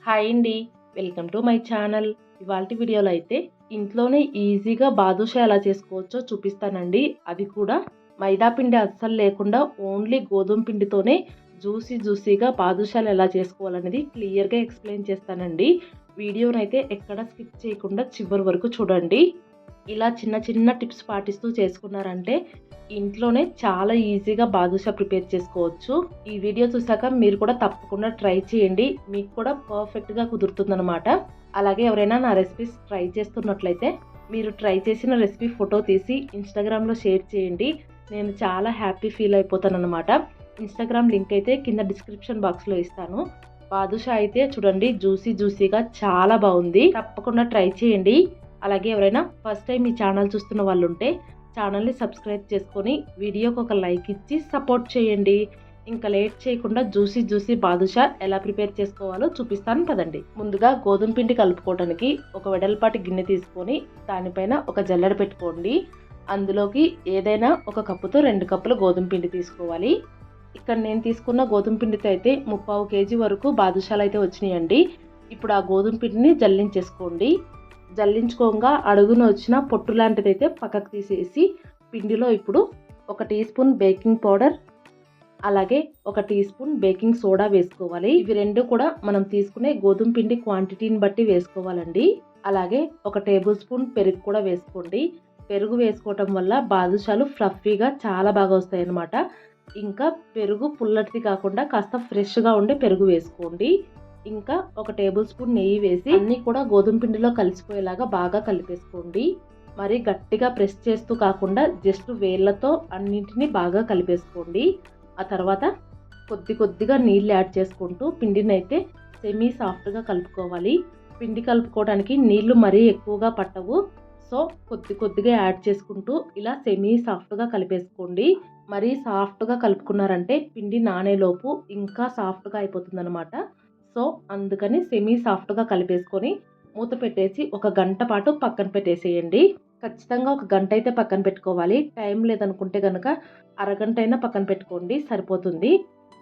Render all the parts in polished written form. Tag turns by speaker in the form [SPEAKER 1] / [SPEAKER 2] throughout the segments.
[SPEAKER 1] Hi అండి, welcome to my channel. ఇవాల్టి వీడియోలో అయితే ఇంట్లోనే ఈజీగా బాదుషా ఎలా చేసుకోవచ్చో చూపిస్తానండి. అది కూడా మైదా పిండి అస్సలు లేకుండా ఓన్లీ గోధుమ పిండితోనే జ్యూసీగా బాదుషాలు ఎలా చేసుకోవాలనేది క్లియర్గా ఎక్స్ప్లెయిన్ చేస్తానండి. వీడియోనైతే ఎక్కడ స్కిప్ చేయకుండా చివరి వరకు చూడండి. ఇలా చిన్న చిన్న టిప్స్ పాటిస్తూ చేసుకున్నారంటే ఇంట్లోనే చాలా ఈజీగా బాదుషా ప్రిపేర్ చేసుకోవచ్చు. ఈ వీడియో చూసాక మీరు కూడా తప్పకుండా ట్రై చేయండి, మీకు కూడా పర్ఫెక్ట్గా కుదురుతుందనమాట. అలాగే ఎవరైనా నా రెసిపీస్ ట్రై చేస్తున్నట్లయితే మీరు ట్రై చేసిన రెసిపీ ఫోటో తీసి ఇన్స్టాగ్రామ్లో షేర్ చేయండి. నేను చాలా హ్యాపీ ఫీల్ అయిపోతాను అనమాట. ఇన్స్టాగ్రామ్ లింక్ అయితే కింద డిస్క్రిప్షన్ బాక్స్లో ఇస్తాను. బాదుషా అయితే చూడండి జ్యూసీగా చాలా బాగుంది, తప్పకుండా ట్రై చేయండి. అలాగే ఎవరైనా ఫస్ట్ టైం ఈ ఛానల్ చూస్తున్న వాళ్ళు ఉంటే ఛానల్ని సబ్స్క్రైబ్ చేసుకొని వీడియోకి ఒక లైక్ ఇచ్చి సపోర్ట్ చేయండి. ఇంకా లేట్ చేయకుండా జ్యూసీ బాదుషా ఎలా ప్రిపేర్ చేసుకోవాలో చూపిస్తాను పదండి. ముందుగా గోధుమ పిండి కలుపుకోవడానికి ఒక వెడల్పాటి గిన్నె తీసుకొని దానిపైన ఒక జల్లెడ పెట్టుకోండి. అందులోకి ఏదైనా ఒక కప్పుతో 2 కప్పులు గోధుమ పిండి తీసుకోవాలి. ఇక్కడ నేను తీసుకున్న గోధుమ పిండితో అయితే 3/4 కేజీ వరకు బాదుషాలు అయితే వచ్చినాయండి. ఇప్పుడు ఆ గోధుమ పిండిని జల్లించేసుకోండి. జల్లించుకోగా అడుగున వచ్చిన పొట్టు లాంటిది అయితే పక్కకు తీసేసి పిండిలో ఇప్పుడు 1 టీ స్పూన్ బేకింగ్ పౌడర్, అలాగే 1 టీ స్పూన్ బేకింగ్ సోడా వేసుకోవాలి. ఇవి రెండు కూడా మనం తీసుకునే గోధుమ పిండి క్వాంటిటీని బట్టి వేసుకోవాలండి. అలాగే 1 టేబుల్ స్పూన్ పెరుగు కూడా వేసుకోండి. పెరుగు వేసుకోవటం వల్ల బాదుషాలు ఫ్లఫీగా చాలా బాగా వస్తాయి అన్నమాట. ఇంకా పెరుగు పుల్లటిది కాకుండా కాస్త ఫ్రెష్గా ఉండే పెరుగు వేసుకోండి. ఇంకా 1 టేబుల్ స్పూన్ నెయ్యి వేసి అన్నీ కూడా గోధుమ పిండిలో కలిసిపోయేలాగా బాగా కలిపేసుకోండి. మరి గట్టిగా ప్రెస్ చేస్తూ కాకుండా జస్ట్ వేళ్ళతో అన్నింటినీ బాగా కలిపేసుకోండి. ఆ తర్వాత కొద్దిగా నీళ్ళు యాడ్ చేసుకుంటూ పిండిని అయితే సెమీ సాఫ్ట్గా కలుపుకోవాలి. పిండి కలుపుకోవడానికి నీళ్లు మరీ ఎక్కువగా పట్టవు, సో కొద్దిగా యాడ్ చేసుకుంటూ ఇలా సెమీ సాఫ్ట్గా కలిపేసుకోండి. మరీ సాఫ్ట్గా కలుపుకున్నారంటే పిండి నానేలోపు ఇంకా సాఫ్ట్గా అయిపోతుంది అనమాట. సో అందుకని సెమీ సాఫ్ట్గా కలిపేసుకొని మూత పెట్టేసి 1 గంట పాటు పక్కన పెట్టేసేయండి. ఖచ్చితంగా 1 గంట అయితే పక్కన పెట్టుకోవాలి. టైం లేదనుకుంటే కనుక అరగంట అయినా పక్కన పెట్టుకోండి, సరిపోతుంది.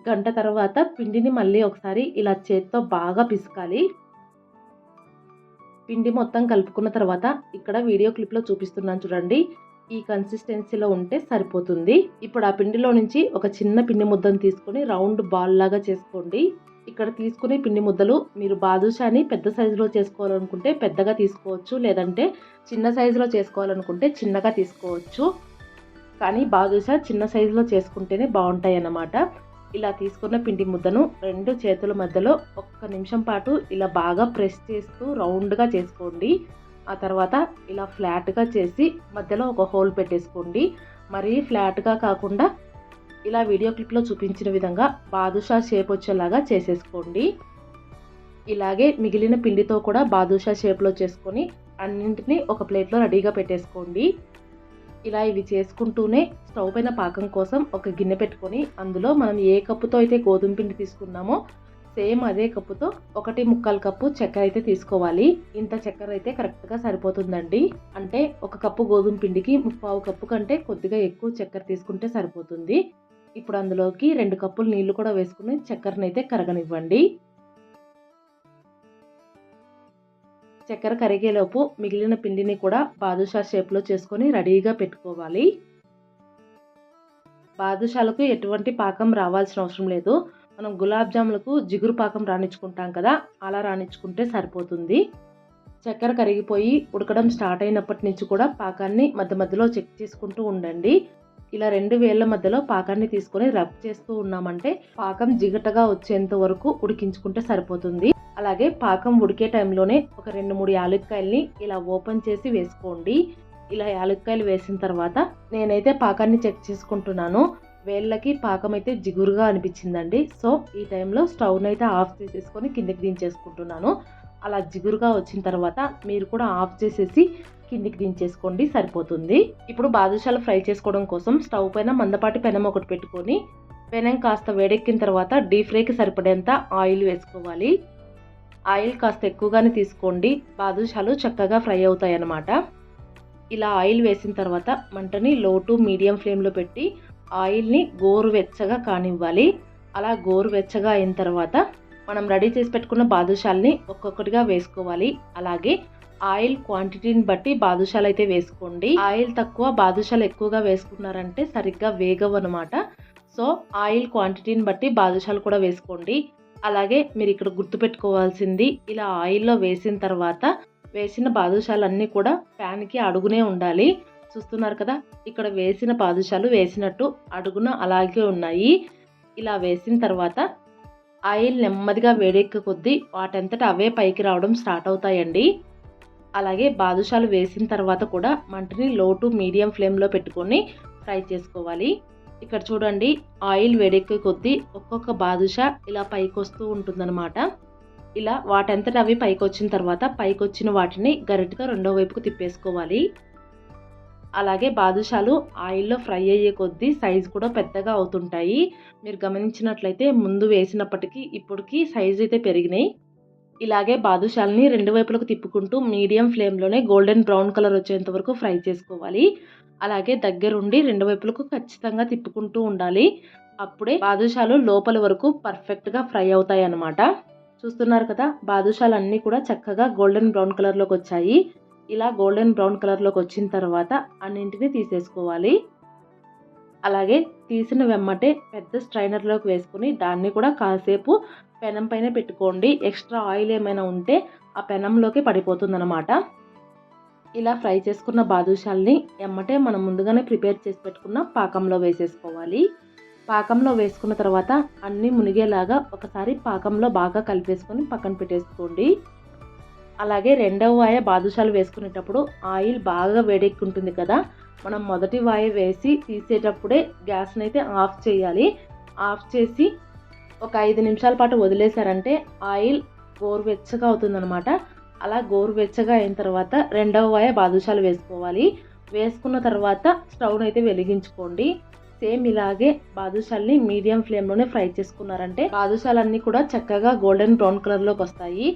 [SPEAKER 1] గంట తర్వాత పిండిని మళ్ళీ ఒకసారి ఇలా చేత్తో బాగా పిసకాలి. పిండి మొత్తం కలుపుకున్న తర్వాత ఇక్కడ వీడియో క్లిప్లో చూపిస్తున్నాను చూడండి, ఈ కన్సిస్టెన్సీలో ఉంటే సరిపోతుంది. ఇప్పుడు ఆ పిండిలో నుంచి ఒక చిన్న పిండి ముద్దను తీసుకొని రౌండ్ బాల్ లాగా చేసుకోండి. ఇక్కడ తీసుకునే పిండి ముద్దలు మీరు బాదుషాని పెద్ద సైజులో చేసుకోవాలనుకుంటే పెద్దగా తీసుకోవచ్చు, లేదంటే చిన్న సైజులో చేసుకోవాలనుకుంటే చిన్నగా తీసుకోవచ్చు. కానీ బాదుషా చిన్న సైజులో చేసుకుంటేనే బాగుంటాయి అన్నమాట. ఇలా తీసుకున్న పిండి ముద్దను 2 చేతుల మధ్యలో 1 నిమిషం పాటు ఇలా బాగా ప్రెస్ చేస్తూ రౌండ్గా చేసుకోండి. ఆ తర్వాత ఇలా ఫ్లాట్గా చేసి మధ్యలో ఒక హోల్ పెట్టేసుకోండి. మరీ ఫ్లాట్గా కాకుండా ఇలా వీడియో క్లిప్లో చూపించిన విధంగా బాదుషా షేప్ వచ్చేలాగా చేసేసుకోండి. ఇలాగే మిగిలిన పిండితో కూడా బాదుషా షేప్లో చేసుకొని అన్నింటినీ ఒక ప్లేట్లో రెడీగా పెట్టేసుకోండి. ఇలా ఇవి చేసుకుంటూనే స్టవ్ పైన పాకం కోసం ఒక గిన్నె పెట్టుకొని అందులో మనం ఏ కప్పుతో అయితే గోధుమ పిండి తీసుకున్నామో సేమ్ అదే కప్పుతో 1.25 కప్పు చక్కెర అయితే తీసుకోవాలి. ఇంత చక్కెర అయితే కరెక్ట్గా సరిపోతుందండి. అంటే 1 కప్పు గోధుమ పిండికి 3/4 కప్పు కంటే కొద్దిగా ఎక్కువ చక్కెర తీసుకుంటే సరిపోతుంది. ఇప్పుడు అందులోకి 2 కప్పులు నీళ్లు కూడా వేసుకుని చక్కెరను అయితే కరగనివ్వండి. చక్కెర కరిగేలోపు మిగిలిన పిండిని కూడా బాదుషా షేప్లో చేసుకొని రెడీగా పెట్టుకోవాలి. బాదుషాలకు ఎటువంటి పాకం రావాల్సిన అవసరం లేదు. మనం గులాబ్ జాములకు జిగురు పాకం రాణించుకుంటాం కదా, అలా రాణించుకుంటే సరిపోతుంది. చక్కెర కరిగిపోయి ఉడకడం స్టార్ట్ అయినప్పటి నుంచి కూడా పాకాన్ని మధ్యలో చెక్ చేసుకుంటూ ఉండండి. ఇలా 2 వేళ్ల మధ్యలో పాకాన్ని తీసుకొని రబ్ చేస్తూ ఉన్నామంటే పాకం జిగటగా వచ్చేంత వరకు ఉడికించుకుంటే సరిపోతుంది. అలాగే పాకం ఉడికే టైంలోనే ఒక 2-3 యాలక్కాయల్ని ఇలా ఓపెన్ చేసి వేసుకోండి. ఇలా యాలక్కాయలు వేసిన తర్వాత నేనైతే పాకాన్ని చెక్ చేసుకుంటున్నాను. వేళ్ళకి పాకం అయితే జిగురుగా అనిపించిందండి. సో ఈ టైంలో స్టవ్ని అయితే ఆఫ్ చేసేసుకొని కిందకి దించేసుకుంటున్నాను. అలా జిగురుగా వచ్చిన తర్వాత మీరు కూడా ఆఫ్ చేసేసి కిందికి దించేసుకోండి, సరిపోతుంది. ఇప్పుడు బాదుషాలు ఫ్రై చేసుకోవడం కోసం స్టవ్ పైన మందపాటి పెనం ఒకటి పెట్టుకొని పెనం కాస్త వేడెక్కిన తర్వాత డీప్ ఫ్రైకి సరిపడేంత ఆయిల్ వేసుకోవాలి. ఆయిల్ కాస్త ఎక్కువగానే తీసుకోండి, బాదుషాలు చక్కగా ఫ్రై అవుతాయి అన్నమాట. ఇలా ఆయిల్ వేసిన తర్వాత మంటని లో టు మీడియం ఫ్లేమ్లో పెట్టి ఆయిల్ని గోరువెచ్చగా కానివ్వాలి. అలా గోరువెచ్చగా అయిన తర్వాత మనం రెడీ చేసి పెట్టుకున్న బాదుషాల్ని ఒక్కొక్కటిగా వేసుకోవాలి. అలాగే ఆయిల్ క్వాంటిటీని బట్టి బాదుషాలు అయితే వేసుకోండి. ఆయిల్ తక్కువ బాదుషాలు ఎక్కువగా వేసుకున్నారంటే సరిగ్గా వేగవు అనమాట. సో ఆయిల్ క్వాంటిటీని బట్టి బాదుషాలు కూడా వేసుకోండి. అలాగే మీరు ఇక్కడ గుర్తుపెట్టుకోవాల్సింది, ఇలా ఆయిల్లో వేసిన తర్వాత వేసిన బాదుషాలన్నీ కూడా ప్యాన్కి అడుగునే ఉండాలి. చూస్తున్నారు కదా, ఇక్కడ వేసిన బాదుషాలు వేసినట్టు అడుగున అలాగే ఉన్నాయి. ఇలా వేసిన తర్వాత ఆయిల్ నెమ్మదిగా వేడెక్కే కొద్దీ వాటంతట అవే పైకి రావడం స్టార్ట్ అవుతాయండి. అలాగే బాదుషాలు వేసిన తర్వాత కూడా మంటని లో టు మీడియం ఫ్లేమ్లో పెట్టుకొని ఫ్రై చేసుకోవాలి. ఇక్కడ చూడండి, ఆయిల్ వేడెక్కే కొద్దీ ఒక్కొక్క బాదుషా ఇలా పైకి వస్తూ ఉంటుందన్నమాట. ఇలా వాటంతట అవి పైకి వచ్చిన తర్వాత పైకి వచ్చిన వాటిని గరిటగా రెండో వైపుకు తిప్పేసుకోవాలి. అలాగే బాదుషాలు ఆయిల్లో ఫ్రై అయ్యే కొద్దీ సైజు కూడా పెద్దగా అవుతుంటాయి. మీరు గమనించినట్లయితే ముందు వేసినప్పటికీ ఇప్పటికి సైజు అయితే పెరిగినాయి. ఇలాగే బాదుషాలని రెండు వైపులకు తిప్పుకుంటూ మీడియం ఫ్లేమ్లోనే గోల్డెన్ బ్రౌన్ కలర్ వచ్చేంత వరకు ఫ్రై చేసుకోవాలి. అలాగే దగ్గరుండి రెండు వైపులకు ఖచ్చితంగా తిప్పుకుంటూ ఉండాలి. అప్పుడే బాదుషాలు లోపల వరకు పర్ఫెక్ట్గా ఫ్రై అవుతాయి అన్నమాట. చూస్తున్నారు కదా, బాదుషాలు అన్నీ కూడా చక్కగా గోల్డెన్ బ్రౌన్ కలర్లోకి వచ్చాయి. ఇలా గోల్డెన్ బ్రౌన్ కలర్లోకి వచ్చిన తర్వాత అన్నింటినీ తీసేసుకోవాలి. అలాగే తీసిన వెమ్మటే పెద్ద స్ట్రైనర్లోకి వేసుకుని దాన్ని కూడా కాసేపు పెనం పైన పెట్టుకోండి. ఎక్స్ట్రా ఆయిల్ ఏమైనా ఉంటే ఆ పెనంలోకి పడిపోతుందన్నమాట. ఇలా ఫ్రై చేసుకున్న బాదుషాల్ని ఎమ్మటే మనం ముందుగానే ప్రిపేర్ చేసి పెట్టుకున్న పాకంలో వేసేసుకోవాలి. పాకంలో వేసుకున్న తర్వాత అన్నీ మునిగేలాగా ఒకసారి పాకంలో బాగా కలిపేసుకొని పక్కన పెట్టేసుకోండి. అలాగే రెండవ వాయ బాదుషాలు వేసుకునేటప్పుడు ఆయిల్ బాగా వేడెక్కుంటుంది కదా, మనం మొదటి వాయ వేసి తీసేటప్పుడే గ్యాస్ని అయితే ఆఫ్ చేయాలి. ఆఫ్ చేసి ఒక 5 నిమిషాల పాటు వదిలేశారంటే ఆయిల్ గోరువెచ్చగా అవుతుందన్నమాట. అలా గోరువెచ్చగా అయిన తర్వాత రెండవ వాయ బాదుషాలు వేసుకోవాలి. వేసుకున్న తర్వాత స్టవ్ని అయితే వెలిగించుకోండి. సేమ్ ఇలాగే బాదుషాల్ని మీడియం ఫ్లేమ్లోనే ఫ్రై చేసుకున్నారంటే బాదుషాలన్నీ కూడా చక్కగా గోల్డెన్ బ్రౌన్ కలర్లోకి వస్తాయి.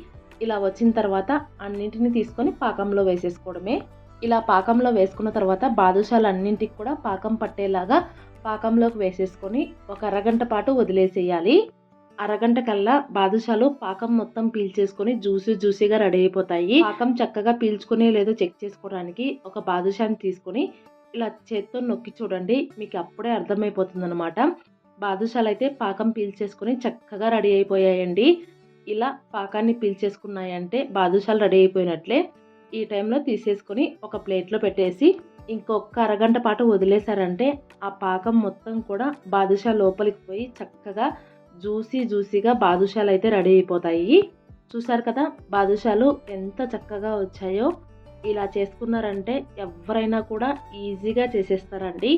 [SPEAKER 1] ఇలా వచ్చిన తర్వాత అన్నింటిని తీసుకొని పాకంలో వేసేసుకోవడమే. ఇలా పాకంలో వేసుకున్న తర్వాత బాదుషాలు అన్నింటికి కూడా పాకం పట్టేలాగా పాకంలోకి వేసేసుకొని ఒక అరగంట పాటు వదిలేసేయాలి. అరగంట కల్లా బాదుషాలు పాకం మొత్తం పీల్చేసుకొని జ్యూసీగా రెడీ అయిపోతాయి. పాకం చక్కగా పీల్చుకునే లేదో చెక్ చేసుకోవడానికి ఒక బాదుషాని తీసుకొని ఇలా చేత్తో నొక్కి చూడండి, మీకు అప్పుడే అర్థమైపోతుంది అనమాట. బాదుషాలు అయితే పాకం పీల్చేసుకొని చక్కగా రెడీ అయిపోయాయండి. ఇలా పాకాన్ని పీల్చేసుకున్నాయంటే బాదుషాలు రెడీ అయిపోయినట్లే. ఈ టైంలో తీసేసుకొని ఒక ప్లేట్లో పెట్టేసి ఇంకొక అరగంట పాటు వదిలేశారంటే ఆ పాకం మొత్తం కూడా బాదుషా లోపలికి పోయి చక్కగా జ్యూసీగా బాదుషాలు అయితే రెడీ అయిపోతాయి. చూసారు కదా, బాదుషాలు ఎంత చక్కగా వచ్చాయో. ఇలా చేసుకున్నారంటే ఎవరైనా కూడా ఈజీగా చేసేస్తారండి.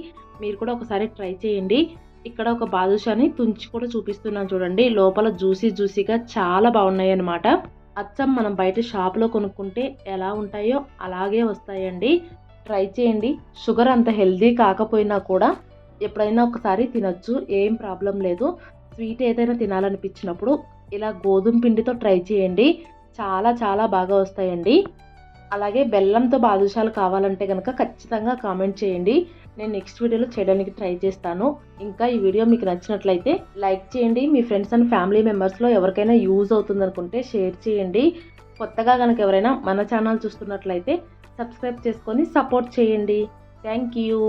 [SPEAKER 1] మీరు కూడా ఒకసారి ట్రై చేయండి. ఇక్కడ ఒక బాదుషాని తుంచి కూడా చూపిస్తున్నాను చూడండి, లోపల జ్యూసీగా చాలా బాగున్నాయి అన్నమాట. అచ్చం మనం బయట షాప్లో కొనుక్కుంటే ఎలా ఉంటాయో అలాగే వస్తాయండి. ట్రై చేయండి. షుగర్ అంత హెల్దీ కాకపోయినా కూడా ఎప్పుడైనా ఒకసారి తినొచ్చు, ఏం ప్రాబ్లం లేదు. స్వీట్ ఏదైనా తినాలనిపించినప్పుడు ఇలా గోధుమ పిండితో ట్రై చేయండి, చాలా బాగా వస్తాయండి. అలాగే బెల్లంతో బాదుషాలు కావాలంటే కనుక ఖచ్చితంగా కామెంట్ చేయండి, నేను నెక్స్ట్ వీడియోలో చేయడానికి ట్రై చేస్తాను. ఇంకా ఈ వీడియో మీకు నచ్చినట్లయితే లైక్ చేయండి. మీ ఫ్రెండ్స్ అండ్ ఫ్యామిలీ మెంబర్స్లో ఎవరికైనా యూజ్ అవుతుంది అనుకుంటే షేర్ చేయండి. కొత్తగా కనుక ఎవరైనా మన ఛానల్ చూస్తున్నట్లయితే సబ్స్క్రైబ్ చేసుకొని సపోర్ట్ చేయండి. Thank you.